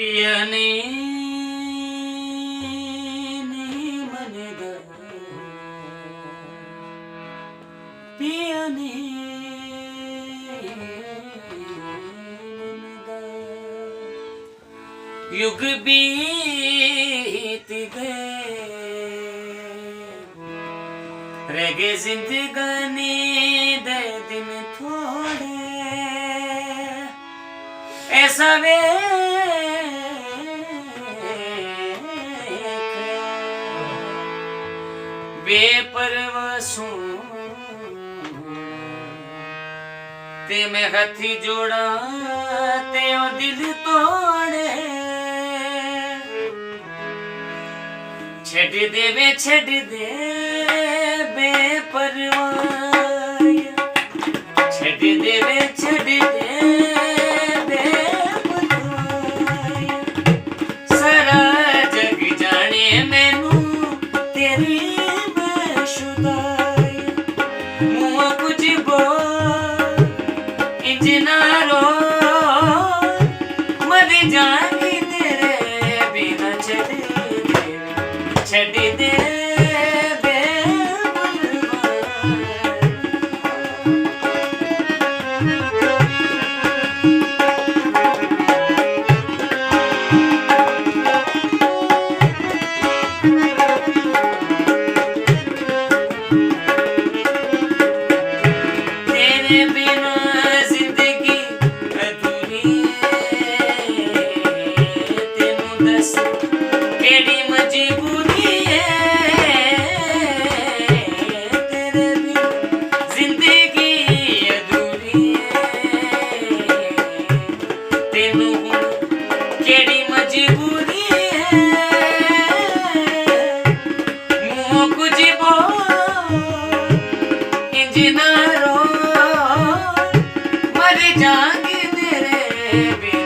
पियाने मनदा पियाने मनदा युग बीत गए रह गए जिंदगानी दे दिन थोड़े ऐसा वे बेपरवासों ते मैं हथी जोड़ा ते ओ दिल तोड़े छड़ दे वे छड़ दे बेपरवाह छड़ दे वे छड़ दे बेपरवाह सारा जग जाने मैनू तेरी कुछ बोल इंजना रो मर जाएगी तेरे बिना छड़ दे बिना जिंदगी अधूरी तेनू दस केड़ी मजबूरी है तेरे बिना जिंदगी अधूरी है तेनू केड़ी मजबूरी है मुँह कुछ बोल इंजना जाएंगे तेरे